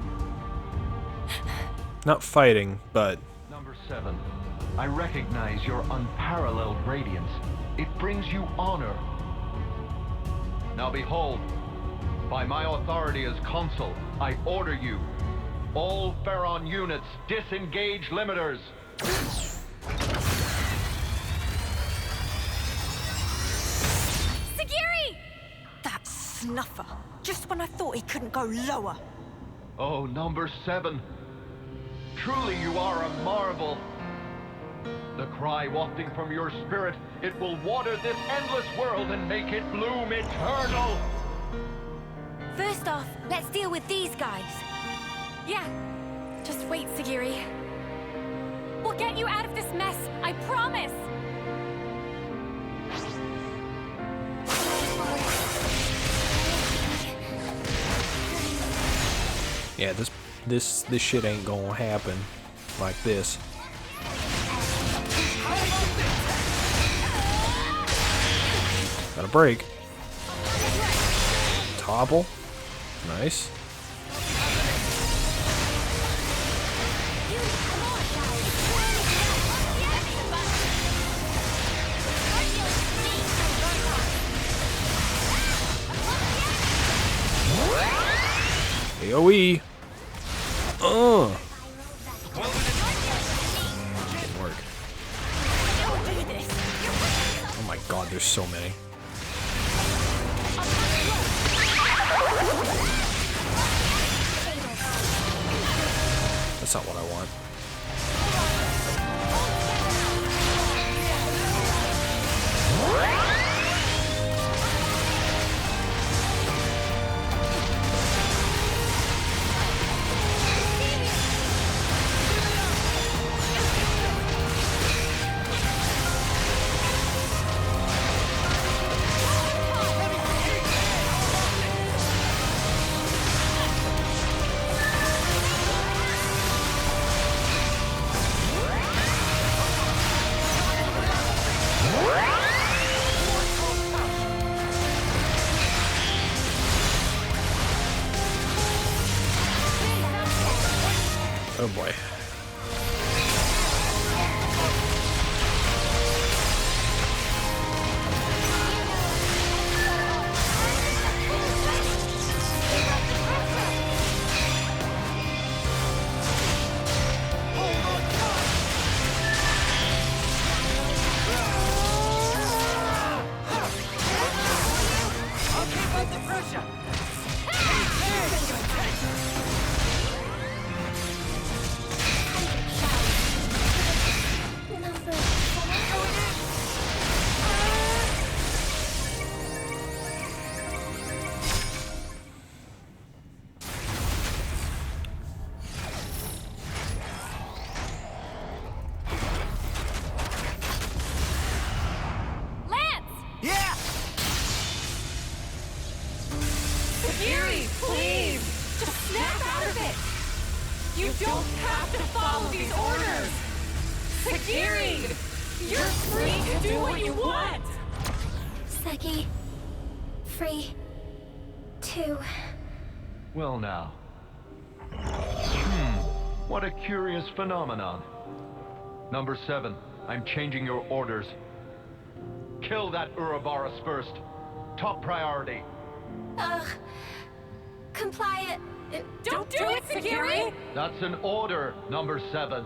Not fighting, but... Number 7, I recognize your unparalleled radiance. It brings you honor. Now behold, by my authority as consul, I order you, All Pharaon units, disengage limiters. SEGIRI! That snuffer. Just when I thought he couldn't go lower. Oh, number 7. Truly you are a marvel. The cry wafting from your spirit, it will water this endless world and make it bloom eternal. First off, let's deal with these guys. Yeah. Just wait, SEGIRI. We'll get you out of this mess, I promise! Yeah, this shit ain't gonna happen like this. Got a break. Topple. Nice. AoE. Didn't work. Oh my god, there's so many. That's not what I want. Oh boy. SEGIRI, please! Just snap out of it! You don't have to follow these orders! SEGIRI! You're free to do what you want! Segi, free to... Well now. What a curious phenomenon. Number 7, I'm changing your orders. Kill that Ouroboros first. Top priority. Comply it. Don't do it, SEGIRI! That's an order, number 7.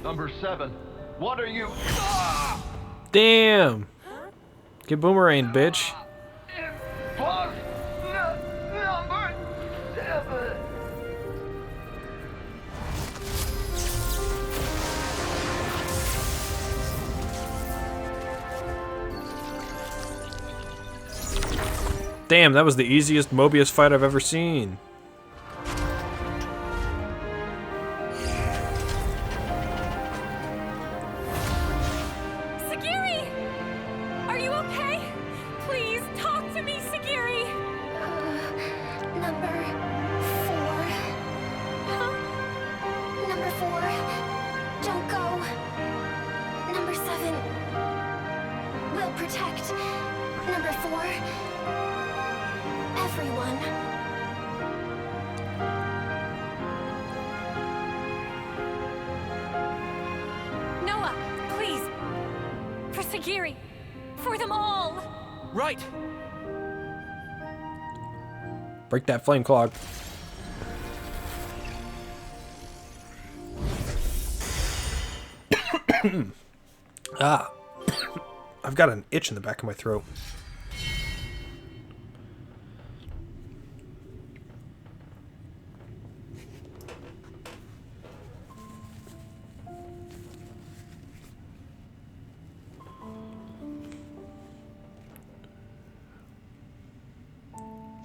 Number 7, what are you... Damn! Get boomeranged, bitch. Number 7. Damn, that was the easiest Mobius fight I've ever seen. SEGIRI! Are you okay? Please, talk to me, SEGIRI! Number 4. Huh? Number 4. Don't go. Number 7. Will protect. Number 4. Everyone. Noah, please. For SEGIRI. For them all. Right. Break that flame clog. Ah. I've got an itch in the back of my throat.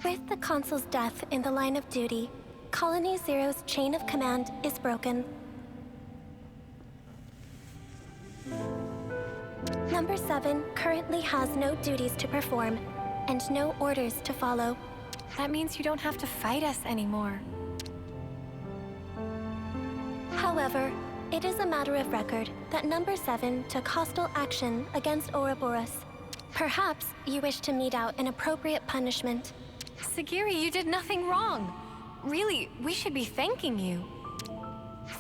With the Consul's death in the line of duty, Colony Zero's chain of command is broken. Number 7 currently has no duties to perform and no orders to follow. That means you don't have to fight us anymore. However, it is a matter of record that Number 7 took hostile action against Ouroboros. Perhaps you wish to mete out an appropriate punishment. SEGIRI, you did nothing wrong. Really, we should be thanking you.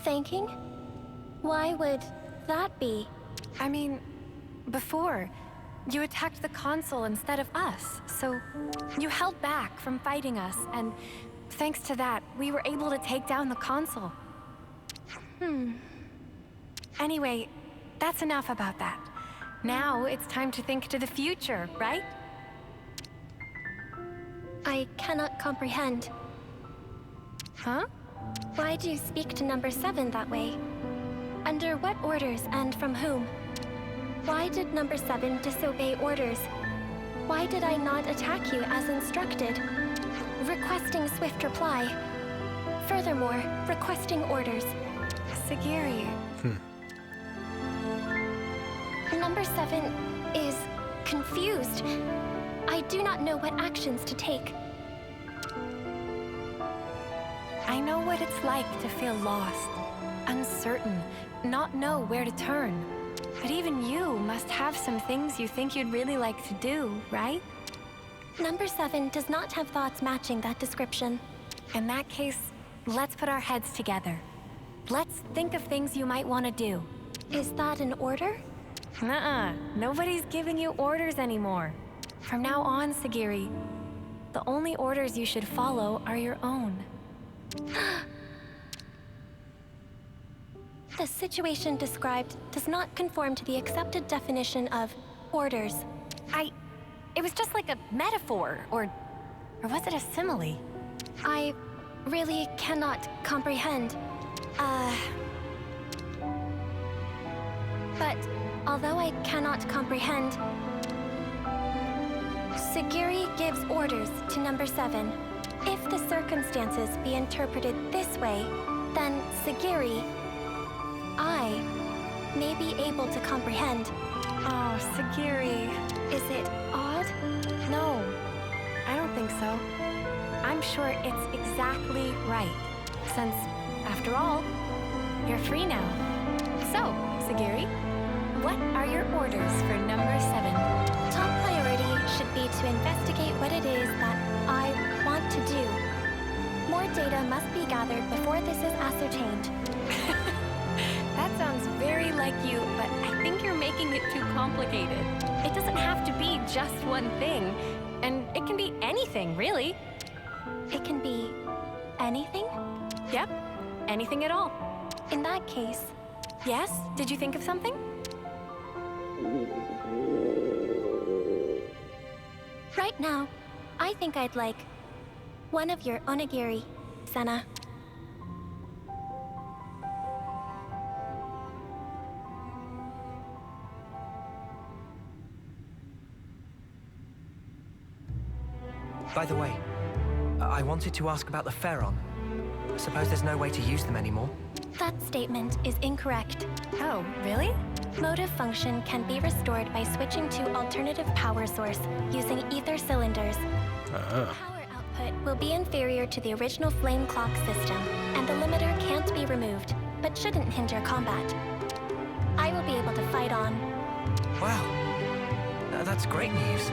Thanking? Why would that be? I mean, before, you attacked the Consul instead of us, so you held back from fighting us, and thanks to that, we were able to take down the Consul. Anyway, that's enough about that. Now it's time to think to the future, right? I cannot comprehend. Huh? Why do you speak to Number 7 that way? Under what orders and from whom? Why did Number 7 disobey orders? Why did I not attack you as instructed? Requesting swift reply. Furthermore, requesting orders. SEGIRI. Number 7 is confused. I do not know what actions to take. I know what it's like to feel lost, uncertain, not know where to turn. But even you must have some things you think you'd really like to do, right? Number 7 does not have thoughts matching that description. In that case, let's put our heads together. Let's think of things you might want to do. Is that an order? Nuh-uh. Nobody's giving you orders anymore. From now on, SEGIRI, the only orders you should follow are your own. The situation described does not conform to the accepted definition of orders. It was just like a metaphor, or was it a simile? I really cannot comprehend. But although I cannot comprehend, SEGIRI gives orders to Number 7. If the circumstances be interpreted this way, then SEGIRI, I may be able to comprehend. Oh, SEGIRI. Is it odd? No, I don't think so. I'm sure it's exactly right, since, after all, you're free now. So, SEGIRI, what are your orders for Number 7? Top priority should be to investigate what it is that I want to do. More data must be gathered before this is ascertained. That sounds very like you, but I think you're making it too complicated. It doesn't have to be just one thing, and it can be anything, really. It can be anything? Yep, anything at all. In that case... Yes? Did you think of something? Right now, I think I'd like one of your onigiri, Sena. By the way, I wanted to ask about the Pharaon. I suppose there's no way to use them anymore. That statement is incorrect. Oh, really? Motive function can be restored by switching to alternative power source using ether cylinders. Power output will be inferior to the original flame clock system, and the limiter can't be removed, but shouldn't hinder combat. I will be able to fight on. Wow, that's great news.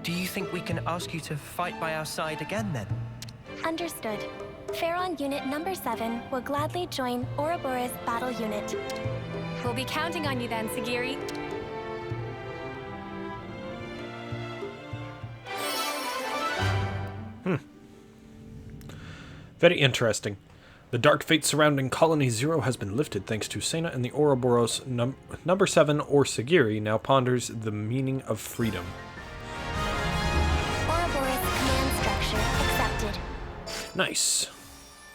Do you think we can ask you to fight by our side again, then? Understood. Pharaon Unit Number 7 will gladly join Ouroboros Battle Unit. We'll be counting on you then, SEGIRI. Very interesting. The dark fate surrounding Colony Zero has been lifted thanks to Sena, and the Ouroboros number 7, or SEGIRI, now ponders the meaning of freedom. Ouroboros command structure accepted. Nice.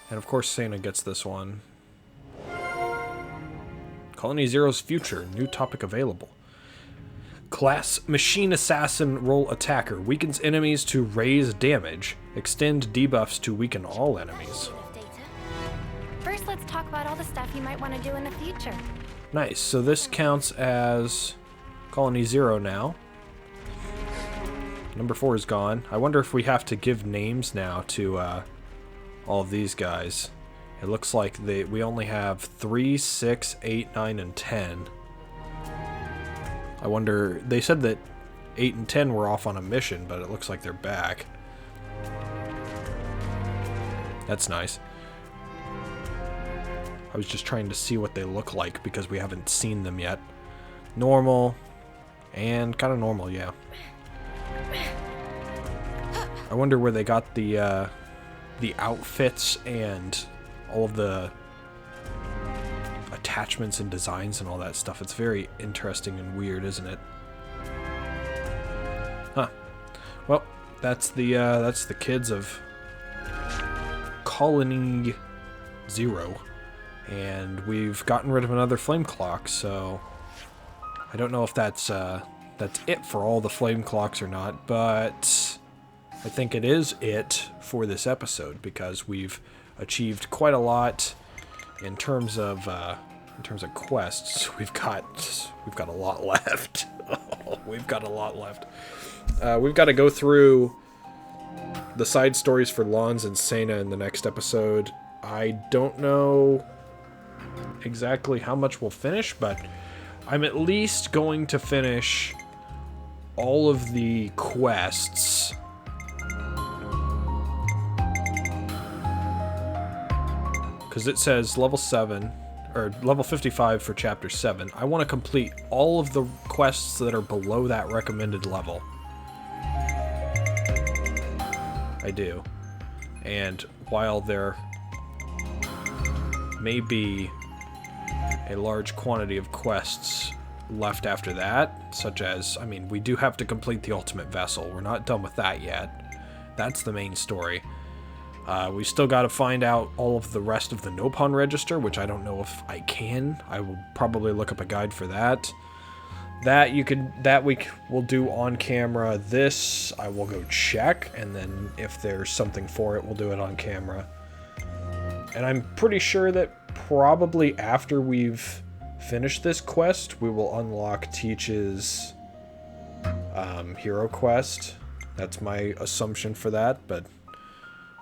And of course Sena gets this one. Colony Zero's future, new topic available. Class Machine Assassin role attacker, weakens enemies to raise damage, extend debuffs to weaken all enemies. First, let's talk about all the stuff you might want to do in the future. Nice, so this counts as Colony Zero now. Number 4 is gone. I wonder if we have to give names now to all of these guys. It looks like we only have 3, 6, 8, 9, and 10. I wonder, they said that 8 and 10 were off on a mission, but it looks like they're back. That's nice. I was just trying to see what they look like because we haven't seen them yet. Normal, and kind of normal, yeah. I wonder where they got the outfits and all of the attachments and designs and all that stuff. It's very interesting and weird, isn't it? Huh. Well, that's the kids of Colony Zero, and we've gotten rid of another flame clock. So I don't know if that's it for all the flame clocks or not, but I think it is it for this episode because we've achieved quite a lot in terms of quests. We've got a lot left. We've got a lot left. We've got to go through the side stories for Lons and Sena in the next episode. I don't know exactly how much we'll finish, but I'm at least going to finish all of the quests. Because it says level 7, or level 55 for chapter 7. I want to complete all of the quests that are below that recommended level. I do. And while there may be a large quantity of quests left after that, such as, I mean, we do have to complete the Ultimate Vessel. We're not done with that yet. That's the main story. We still got to find out all of the rest of the Nopon Register, which I don't know if I can. I will probably look up a guide for that. That we'll do on camera. This I will go check, and then if there's something for it, we'll do it on camera. And I'm pretty sure that probably after we've finished this quest, we will unlock Teach's hero quest. That's my assumption for that, but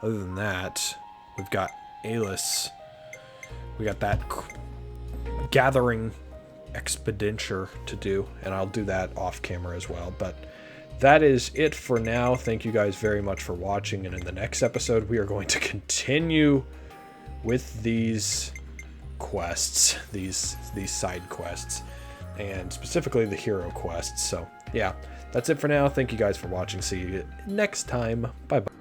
other than that, we've got Alice. We got that gathering expenditure to do, and I'll do that off camera as well. But that is it for now. Thank you guys very much for watching, and in the next episode, we are going to continue with these quests, these side quests, and specifically the hero quests. So yeah, that's it for now. Thank you guys for watching. See you next time. Bye bye.